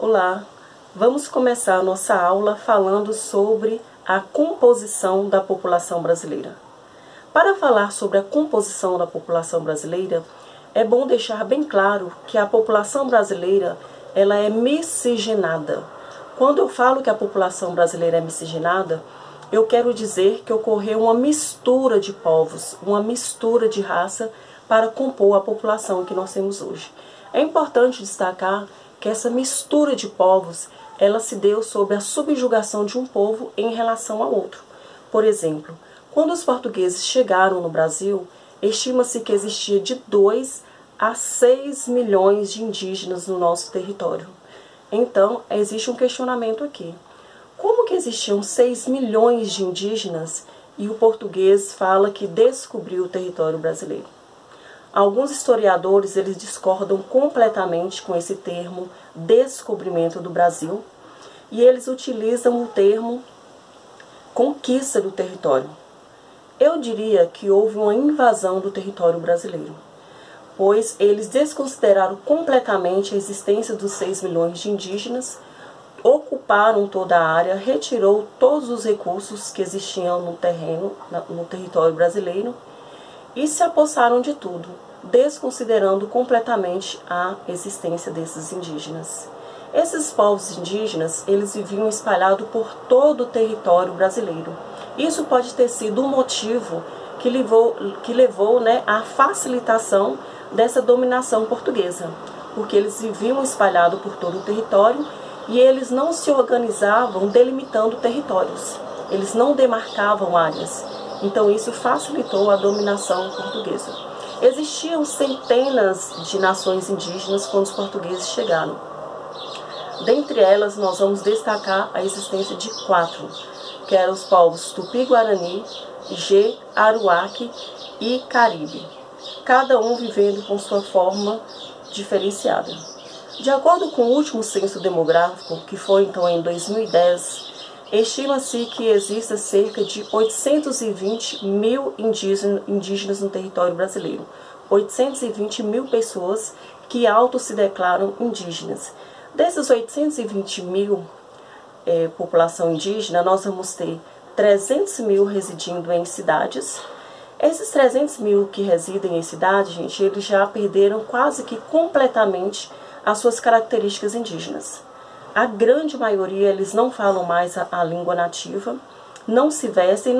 Olá, vamos começar a nossa aula falando sobre a composição da população brasileira. Para falar sobre a composição da população brasileira, é bom deixar bem claro que a população brasileira ela é miscigenada. Quando eu falo que a população brasileira é miscigenada, eu quero dizer que ocorreu uma mistura de povos, uma mistura de raça para compor a população que nós temos hoje. É importante destacar que essa mistura de povos, ela se deu sob a subjugação de um povo em relação ao outro. Por exemplo, quando os portugueses chegaram no Brasil, estima-se que existia de 2 a 6 milhões de indígenas no nosso território. Então, existe um questionamento aqui. Como que existiam 6 milhões de indígenas e o português fala que descobriu o território brasileiro? Alguns historiadores eles discordam completamente com esse termo descobrimento do Brasil e eles utilizam o termo conquista do território. Eu diria que houve uma invasão do território brasileiro, pois eles desconsideraram completamente a existência dos 6 milhões de indígenas, ocuparam toda a área, retirou todos os recursos que existiam no terreno, no território brasileiro, e se apossaram de tudo, desconsiderando completamente a existência desses indígenas. Esses povos indígenas, eles viviam espalhados por todo o território brasileiro. Isso pode ter sido um motivo que levou à facilitação dessa dominação portuguesa, porque eles viviam espalhados por todo o território e eles não se organizavam delimitando territórios, eles não demarcavam áreas. Então isso facilitou a dominação portuguesa. Existiam centenas de nações indígenas quando os portugueses chegaram. Dentre elas nós vamos destacar a existência de 4, que eram os povos Tupi-Guarani, Jê, Aruaque e Caribe, cada um vivendo com sua forma diferenciada. De acordo com o último censo demográfico, que foi então em 2010, estima-se que exista cerca de 820 mil indígenas no território brasileiro. 820 mil pessoas que se declaram indígenas. Desses 820 mil população indígena, nós vamos ter 300 mil residindo em cidades. Esses 300 mil que residem em cidades, gente, eles já perderam quase que completamente as suas características indígenas. A grande maioria, eles não falam mais a língua nativa, não se vestem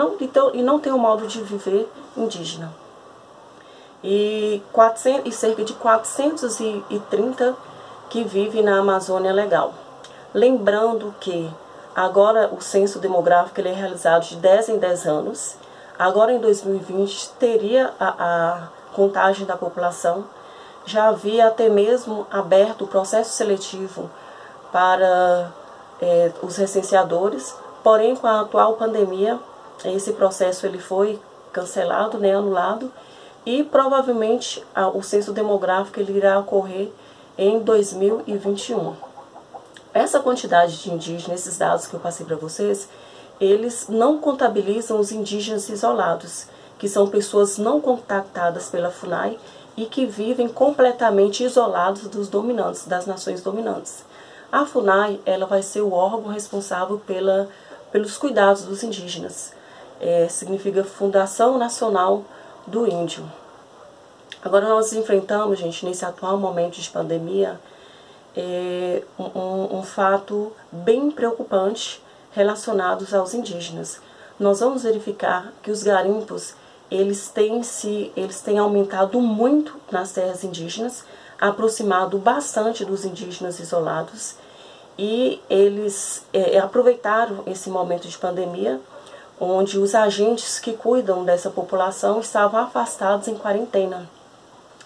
e não tem um modo de viver indígena. E cerca de 430 que vivem na Amazônia Legal. Lembrando que agora o censo demográfico ele é realizado de 10 em 10 anos. Agora em 2020 teria a contagem da população. Já havia até mesmo aberto o processo seletivo para os recenseadores, porém com a atual pandemia esse processo ele foi cancelado, anulado, e provavelmente o censo demográfico ele irá ocorrer em 2021. Essa quantidade de indígenas, esses dados que eu passei para vocês, eles não contabilizam os indígenas isolados, que são pessoas não contactadas pela FUNAI e que vivem completamente isolados dos dominantes, das nações dominantes. A FUNAI ela vai ser o órgão responsável pelos cuidados dos indígenas. Significa Fundação Nacional do Índio. Agora nós enfrentamos, gente, nesse atual momento de pandemia, um fato bem preocupante relacionado aos indígenas. Nós vamos verificar que os garimpos eles têm aumentado muito nas terras indígenas, aproximado bastante dos indígenas isolados, e eles aproveitaram esse momento de pandemia, onde os agentes que cuidam dessa população estavam afastados em quarentena.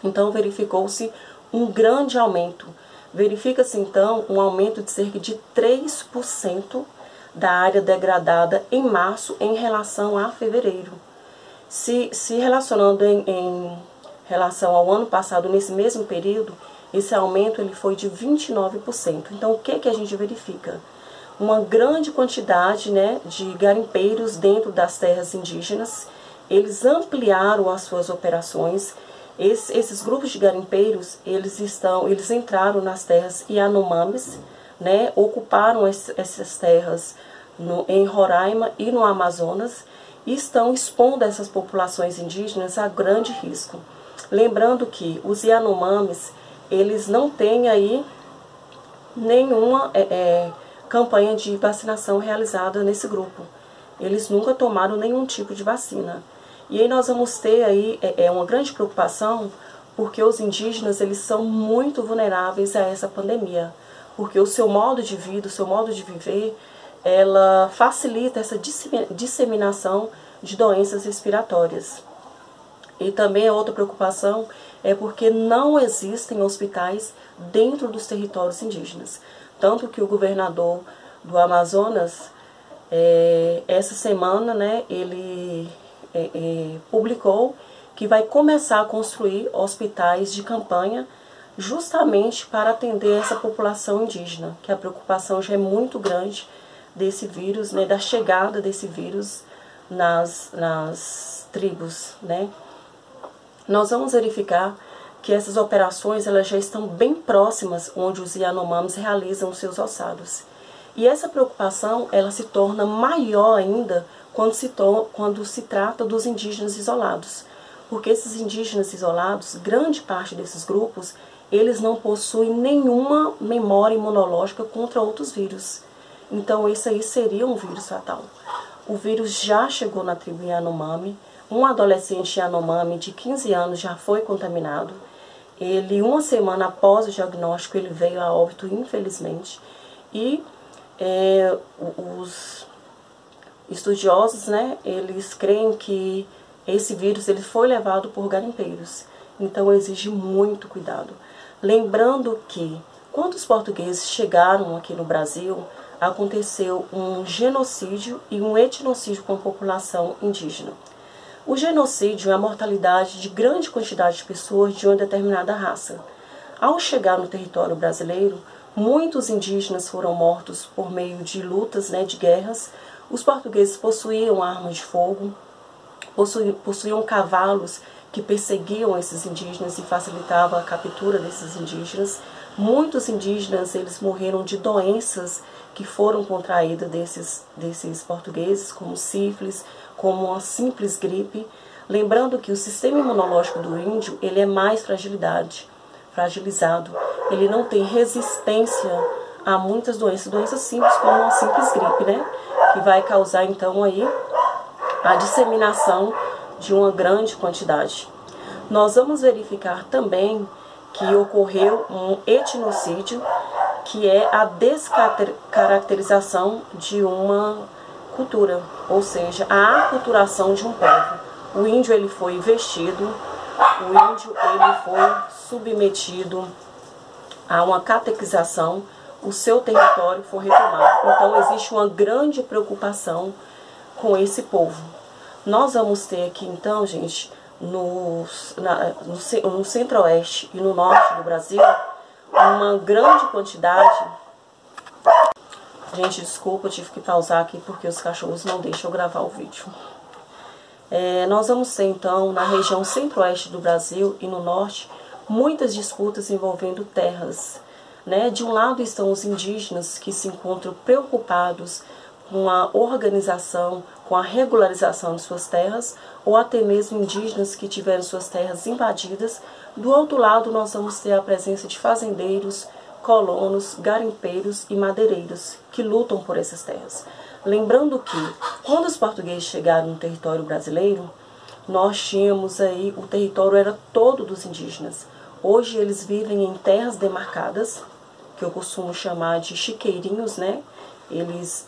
Então verificou-se um grande aumento. Verifica-se então um aumento de cerca de 3% da área degradada em março em relação a fevereiro. Se relacionando em relação ao ano passado, nesse mesmo período, esse aumento ele foi de 29%. Então, o que a gente verifica? Uma grande quantidade de garimpeiros dentro das terras indígenas. Eles ampliaram as suas operações. Esses grupos de garimpeiros, eles entraram nas terras Yanomamis né, ocuparam essas terras em Roraima e no Amazonas e estão expondo essas populações indígenas a grande risco. Lembrando que os Yanomamis, eles não têm aí nenhuma campanha de vacinação realizada nesse grupo. Eles nunca tomaram nenhum tipo de vacina. E aí nós vamos ter aí uma grande preocupação, porque os indígenas, eles são muito vulneráveis a essa pandemia, porque o seu modo de vida, o seu modo de viver, ela facilita essa disseminação de doenças respiratórias. E também a outra preocupação é porque não existem hospitais dentro dos territórios indígenas. Tanto que o governador do Amazonas, essa semana, né, ele publicou que vai começar a construir hospitais de campanha justamente para atender essa população indígena, que a preocupação já é muito grande desse vírus, né, da chegada desse vírus nas tribos, né. Nós vamos verificar que essas operações elas já estão bem próximas onde os Yanomamis realizam os seus ossados. E essa preocupação ela se torna maior ainda quando se trata dos indígenas isolados. Porque esses indígenas isolados, grande parte desses grupos, eles não possuem nenhuma memória imunológica contra outros vírus. Então esse aí seria um vírus fatal. O vírus já chegou na tribo Yanomami. Um adolescente Yanomami de 15 anos já foi contaminado. Ele, uma semana após o diagnóstico, ele veio a óbito, infelizmente. E os estudiosos, né, eles creem que esse vírus ele foi levado por garimpeiros. Então exige muito cuidado. Lembrando que, quando os portugueses chegaram aqui no Brasil, aconteceu um genocídio e um etnocídio com a população indígena. O genocídio é a mortalidade de grande quantidade de pessoas de uma determinada raça. Ao chegar no território brasileiro, muitos indígenas foram mortos por meio de lutas, né, de guerras. Os portugueses possuíam armas de fogo, possuíam cavalos que perseguiam esses indígenas e facilitavam a captura desses indígenas. Muitos indígenas eles morreram de doenças que foram contraídas desses portugueses, como sífilis, como uma simples gripe. Lembrando que o sistema imunológico do índio ele é mais fragilizado. Ele não tem resistência a muitas doenças simples, como uma simples gripe, né? Que vai causar então aí a disseminação de uma grande quantidade. Nós vamos verificar também que ocorreu um etnocídio, que é a descaracterização de uma cultura, ou seja, a aculturação de um povo. O índio ele foi vestido, o índio ele foi submetido a uma catequização, o seu território foi retomado. Então existe uma grande preocupação com esse povo. Nós vamos ter aqui então, gente, no centro-oeste e no norte do Brasil, uma grande quantidade. Gente, desculpa, eu tive que pausar aqui porque os cachorros não deixam eu gravar o vídeo. Nós vamos ter então, na região centro-oeste do Brasil e no norte, muitas disputas envolvendo terras, né? De um lado estão os indígenas que se encontram preocupados com a organização, com a regularização de suas terras, ou até mesmo indígenas que tiveram suas terras invadidas. Do outro lado, nós vamos ter a presença de fazendeiros, colonos, garimpeiros e madeireiros que lutam por essas terras. Lembrando que, quando os portugueses chegaram no território brasileiro, nós tínhamos aí, o território era todo dos indígenas. Hoje eles vivem em terras demarcadas, que eu costumo chamar de chiqueirinhos, né? Eles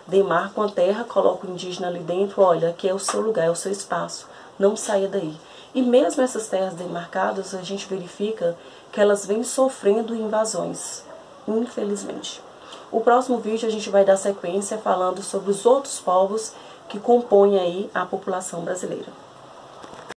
demarcam a terra, colocam o indígena ali dentro, olha, aqui é o seu lugar, é o seu espaço, não saia daí. E mesmo essas terras demarcadas, a gente verifica que elas vêm sofrendo invasões, infelizmente. O próximo vídeo a gente vai dar sequência falando sobre os outros povos que compõem aí a população brasileira.